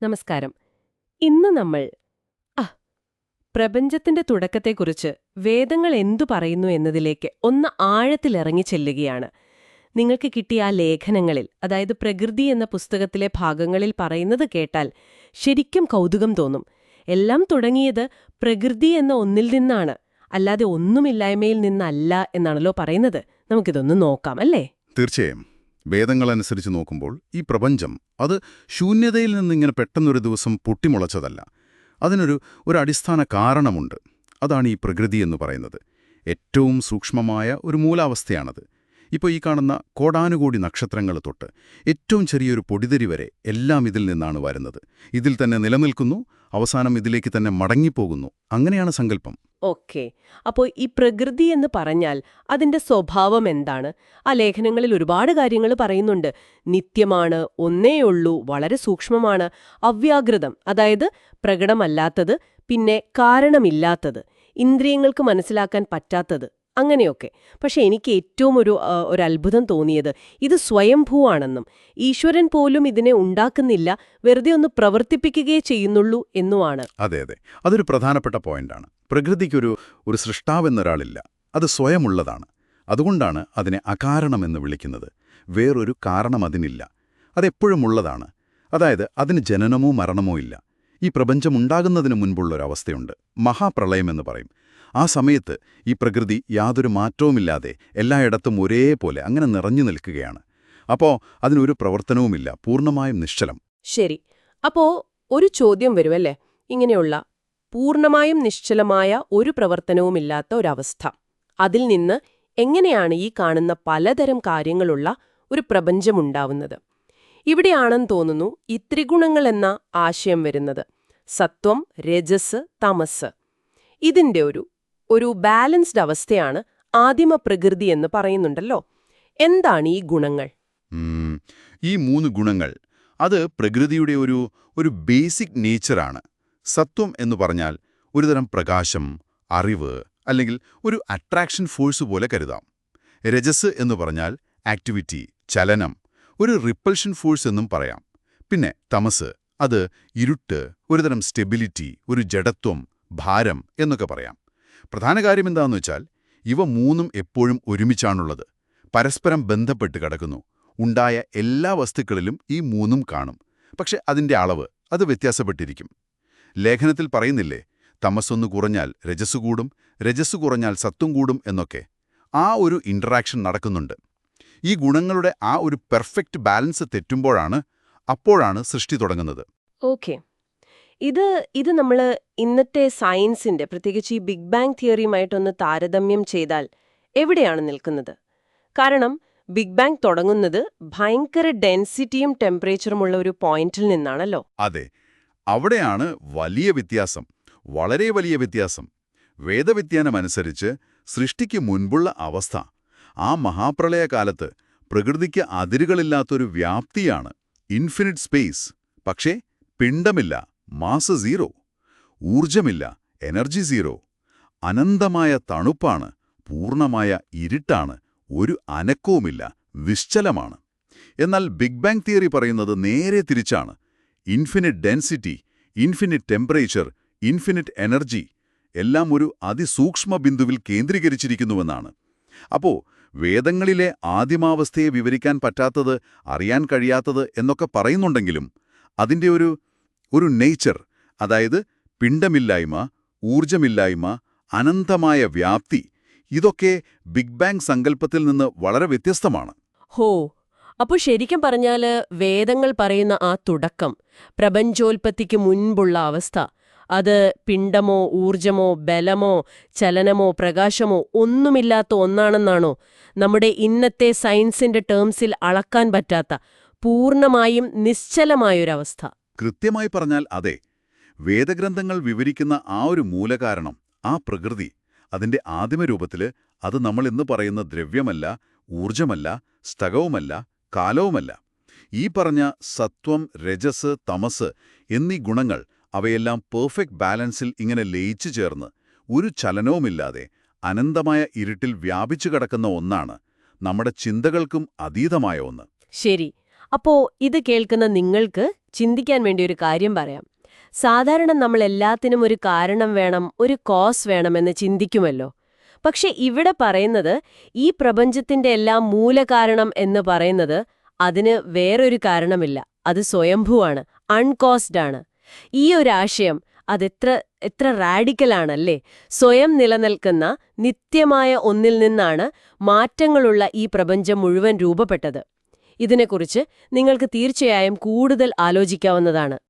നമസ്കാരം. ഇന്ന് നമ്മൾ ആ പ്രപഞ്ചത്തിന്റെ തുടക്കത്തെക്കുറിച്ച് വേദങ്ങൾ എന്തു പറയുന്നു എന്നതിലേക്ക് ഒന്ന് ആഴത്തിലിറങ്ങി ചെല്ലുകയാണ്. നിങ്ങൾക്ക് കിട്ടിയ ആ ലേഖനങ്ങളിൽ, അതായത് പ്രകൃതി എന്ന പുസ്തകത്തിലെ ഭാഗങ്ങളിൽ പറയുന്നത് കേട്ടാൽ ശരിക്കും കൗതുകം തോന്നും. എല്ലാം തുടങ്ങിയത് പ്രകൃതി എന്ന ഒന്നിൽ നിന്നാണ്, അല്ലാതെ ഒന്നുമില്ലായ്മയിൽ നിന്നല്ല എന്നാണല്ലോ പറയുന്നത്. നമുക്കിതൊന്ന് നോക്കാം, അല്ലേ? തീർച്ചയായും. വേദങ്ങളനുസരിച്ച് നോക്കുമ്പോൾ ഈ പ്രപഞ്ചം അത് ശൂന്യതയിൽ നിന്നിങ്ങനെ പെട്ടെന്നൊരു ദിവസം പൊട്ടിമുളച്ചതല്ല. അതിനൊരു അടിസ്ഥാന കാരണമുണ്ട്. അതാണ് ഈ പ്രകൃതി എന്ന് പറയുന്നത്. ഏറ്റവും സൂക്ഷ്മമായ ഒരു മൂലാവസ്ഥയാണത്. ഇപ്പോൾ ഈ കാണുന്ന കോടാനുകോടി നക്ഷത്രങ്ങൾ തൊട്ട് ഏറ്റവും ചെറിയൊരു പൊടിതരി വരെ എല്ലാം ഇതിൽ നിന്നാണ് വരുന്നത്. ഇതിൽ തന്നെ നിലനിൽക്കുന്നു, അവസാനം ഇതിലേക്ക് തന്നെ മടങ്ങിപ്പോകുന്നു. അങ്ങനെയാണ് സങ്കല്പം. ഓക്കെ. അപ്പോൾ ഈ പ്രകൃതി എന്ന് പറഞ്ഞാൽ അതിന്റെ സ്വഭാവം എന്താണ്? ആ ലേഖനങ്ങളിൽ ഒരുപാട് കാര്യങ്ങൾ പറയുന്നുണ്ട്. നിത്യമാണ്, ഒന്നേയുള്ളൂ, വളരെ സൂക്ഷ്മമാണ്, അവ്യാകൃതം, അതായത് പ്രകടമല്ലാത്തത്, പിന്നെ കാരണമില്ലാത്തത്, ഇന്ദ്രിയങ്ങൾക്ക് മനസ്സിലാക്കാൻ പറ്റാത്തത്, അങ്ങനെയൊക്കെ. പക്ഷെ എനിക്ക് ഏറ്റവും ഒരു അത്ഭുതം തോന്നിയത് ഇത് സ്വയംഭൂവാണെന്നും ഈശ്വരൻ പോലും ഇതിനെ ഉണ്ടാക്കുന്നില്ല, വെറുതെ ഒന്ന് പ്രവർത്തിപ്പിക്കുകയേ ചെയ്യുന്നുള്ളൂ എന്നുമാണ്. അതെ, അതൊരു പ്രധാനപ്പെട്ട പോയിന്റാണ്. പ്രകൃതിക്കൊരു സൃഷ്ടാവെന്നൊരാളില്ല, അത് സ്വയമുള്ളതാണ്. അതുകൊണ്ടാണ് അതിനെ അകാരണമെന്ന് വിളിക്കുന്നത്. വേറൊരു കാരണം അതിനില്ല, അതെപ്പോഴും ഉള്ളതാണ്. അതായത് അതിന് ജനനമോ മരണമോ ഇല്ല. ഈ പ്രപഞ്ചമുണ്ടാകുന്നതിന് മുൻപുള്ളൊരവസ്ഥയുണ്ട്, മഹാപ്രളയമെന്ന് പറയും. ആ സമയത്ത് ഈ പ്രകൃതി യാതൊരു മാറ്റവുമില്ലാതെ എല്ലായിടത്തും ഒരേപോലെ അങ്ങനെ നിറഞ്ഞു നിൽക്കുകയാണ്. അപ്പോൾ അതിനൊരു പ്രവർത്തനവുമില്ല, പൂർണ്ണമായും നിശ്ചലം. ശരി. അപ്പോ ഒരു ചോദ്യം വരുമല്ലേ, ഇങ്ങനെയുള്ള പൂർണ്ണമായും നിശ്ചലമായ ഒരു പ്രവർത്തനവുമില്ലാത്ത ഒരവസ്ഥ, അതിൽ നിന്ന് എങ്ങനെയാണ് ഈ കാണുന്ന പലതരം കാര്യങ്ങളുള്ള ഒരു പ്രപഞ്ചമുണ്ടാവുന്നത്? ഇവിടെയാണെന്ന് തോന്നുന്നു ഈ ത്രിഗുണങ്ങൾ എന്ന ആശയം വരുന്നത്. സത്വം, രജസ്, തമസ്. ഇതിന്റെ ഒരു ബാലൻസ്ഡ് അവസ്ഥയാണ് ആദിമ പ്രകൃതി എന്ന് പറയുന്നുണ്ടല്ലോ. എന്താണ് ഈ ഗുണങ്ങൾ? ഈ 3 ഗുണങ്ങൾ അത് പ്രകൃതിയുടെ ഒരു ബേസിക് നേച്ചറാണ്. സത്വം എന്ന് പറഞ്ഞാൽ ഒരുതരം പ്രകാശം, അറിവ്, അല്ലെങ്കിൽ ഒരു അട്രാക്ഷൻ ഫോഴ്സ് പോലെ കരുതാം. രജസ് എന്ന് പറഞ്ഞാൽ ആക്ടിവിറ്റി, ചലനം, ഒരു റിപ്പൾഷൻ ഫോഴ്സ് എന്നും പറയാം. പിന്നെ തമസ്, അത് ഇരുട്ട്, ഒരുതരം സ്റ്റെബിലിറ്റി, ഒരു ജഡത്വം, ഭാരം എന്നൊക്കെ പറയാം. പ്രധാന കാര്യം എന്താണെന്ന് വെച്ചാൽ ഇവ 3ഉം എപ്പോഴും ഒരുമിച്ചാണുള്ളത്, പരസ്പരം ബന്ധപ്പെട്ട് കിടക്കുന്നു. ഉണ്ടായ എല്ലാ വസ്തുക്കളിലും ഈ 3ഉം കാണും. പക്ഷെ അതിൻ്റെ അളവ് അത് വ്യത്യാസപ്പെട്ടിരിക്കും. ലേഖനത്തിൽ പറയുന്നില്ലേ, തമസ്സൊന്ന് കുറഞ്ഞാൽ രജസ് കൂടും, രജസ് കുറഞ്ഞാൽ സത്വം കൂടും എന്നൊക്കെ. ആ ഒരു ഇൻറ്ററാക്ഷൻ നടക്കുന്നുണ്ട്. ഈ ഗുണങ്ങളുടെ ആ ഒരു പെർഫെക്റ്റ് ബാലൻസ് അപ്പോഴാണ് സൃഷ്ടി തുടങ്ങുന്നത്. ഓക്കെ. ഇത് നമ്മൾ ഇന്നത്തെ സയൻസിന്റെ, പ്രത്യേകിച്ച് ഈ ബിഗ് ബാങ് തിയറിയുമായിട്ടൊന്ന് താരതമ്യം ചെയ്താൽ എവിടെയാണ് നിൽക്കുന്നത്? കാരണം ബിഗ് ബാങ് തുടങ്ങുന്നത് ഭയങ്കര ഡെൻസിറ്റിയും ടെമ്പറേച്ചറുമുള്ള ഒരു പോയിന്റിൽ നിന്നാണല്ലോ. അതെ, അവിടെയാണ് വലിയ വ്യത്യാസം, വളരെ വലിയ വ്യത്യാസം. വേദവിജ്ഞാനമനുസരിച്ച് സൃഷ്ടിക്ക് മുൻപുള്ള അവസ്ഥ, ആ മഹാപ്രളയകാലത്ത് പ്രകൃതിക്ക് അതിരുകളില്ലാത്തൊരു വ്യാപ്തിയാണ്, ഇൻഫിനിറ്റ് സ്പേസ്. പക്ഷേ പിണ്ഡമില്ല, മാസ് 0, ഊർജമില്ല, എനർജി 0, അനന്തമായ തണുപ്പാണ്, പൂർണ്ണമായ ഇരുട്ടാണ്, ഒരു അനക്കവുമില്ല, നിശ്ചലമാണ്. എന്നാൽ ബിഗ് ബാങ് തിയറി പറയുന്നത് നേരെ തിരിച്ചാണ്. Infinite density, infinite temperature, infinite energy, എല്ലാം ഒരു അതിസൂക്ഷ്മ ബിന്ദുവിൽ കേന്ദ്രീകരിച്ചിരിക്കുന്നുവെന്നാണ്. അപ്പോൾ വേദങ്ങളിലെ ആദിമാവസ്ഥയെ വിവരിക്കാൻ പറ്റാത്തത്, അറിയാൻ കഴിയാത്തത് എന്നൊക്കെ പറയുന്നുണ്ടെങ്കിലും അതിൻ്റെ ഒരു നേച്ചർ, അതായത് പിണ്ഡമില്ലായ്മ, ഊർജമില്ലായ്മ, അനന്തമായ വ്യാപ്തി, ഇതൊക്കെ ബിഗ് ബാങ് സങ്കല്പത്തിൽ നിന്ന് വളരെ വ്യത്യസ്തമാണ്. ഹോ, അപ്പോൾ ശരിക്കും പറഞ്ഞാല് വേദങ്ങൾ പറയുന്ന ആ തുടക്കം, പ്രപഞ്ചോൽപത്തിക്ക് മുൻപുള്ള അവസ്ഥ, അത് പിണ്ഡമോ ഊർജമോ ബലമോ ചലനമോ പ്രകാശമോ ഒന്നുമില്ലാത്ത ഒന്നാണെന്നാണോ? നമ്മുടെ ഇന്നത്തെ സയൻസിന്റെ ടേംസിൽ അളക്കാൻ പറ്റാത്ത, പൂർണ്ണമായും നിശ്ചലമായൊരവസ്ഥ. കൃത്യമായി പറഞ്ഞാൽ അതെ. വേദഗ്രന്ഥങ്ങൾ വിവരിക്കുന്ന ആ ഒരു മൂലകാരണം, ആ പ്രകൃതി, അതിന്റെ ആദിമരൂപത്തില് അത് നമ്മൾ ഇന്ന് പറയുന്ന ദ്രവ്യമല്ല, ഊർജമല്ല, സ്ഥകവുമല്ല, കാലവുമല്ല. ഈ പറഞ്ഞ സത്വം, രജസ്, തമസ് എന്നീ ഗുണങ്ങൾ, അവയെല്ലാം പെർഫെക്റ്റ് ബാലൻസിൽ ഇങ്ങനെ ലയിച്ചു ചേർന്ന് ഒരു ചലനവുമില്ലാതെ അനന്തമായ ഇരുട്ടിൽ വ്യാപിച്ചു കിടക്കുന്ന ഒന്നാണ്, നമ്മുടെ ചിന്തകൾക്കും അതീതമായ ഒന്ന്. ശരി. അപ്പോ ഇത് കേൾക്കുന്ന നിങ്ങൾക്ക് ചിന്തിക്കാൻ വേണ്ടി ഒരു കാര്യം പറയാം. സാധാരണ നമ്മൾ എല്ലാത്തിനും ഒരു കാരണം വേണം, ഒരു കോസ് വേണമെന്ന് ചിന്തിക്കുമല്ലോ. പക്ഷെ ഇവിടെ പറയുന്നത് ഈ പ്രപഞ്ചത്തിന്റെ എല്ലാം മൂലകാരണം എന്ന് പറയുന്നത് അതിന് വേറൊരു കാരണമില്ല. അത് സ്വയംഭൂവാണ്, അൺകോസ്ഡ് ആണ്. ഈ ഒരു ആശയം എത്ര റാഡിക്കലാണല്ലേ. സ്വയം നിലനിൽക്കുന്ന നിത്യമായ ഒന്നിൽ നിന്നാണ് മാറ്റങ്ങളുള്ള ഈ പ്രപഞ്ചം മുഴുവൻ രൂപപ്പെട്ടത്. ഇതിനെക്കുറിച്ച് നിങ്ങൾക്ക് തീർച്ചയായും കൂടുതൽ ആലോചിക്കാവുന്നതാണ്.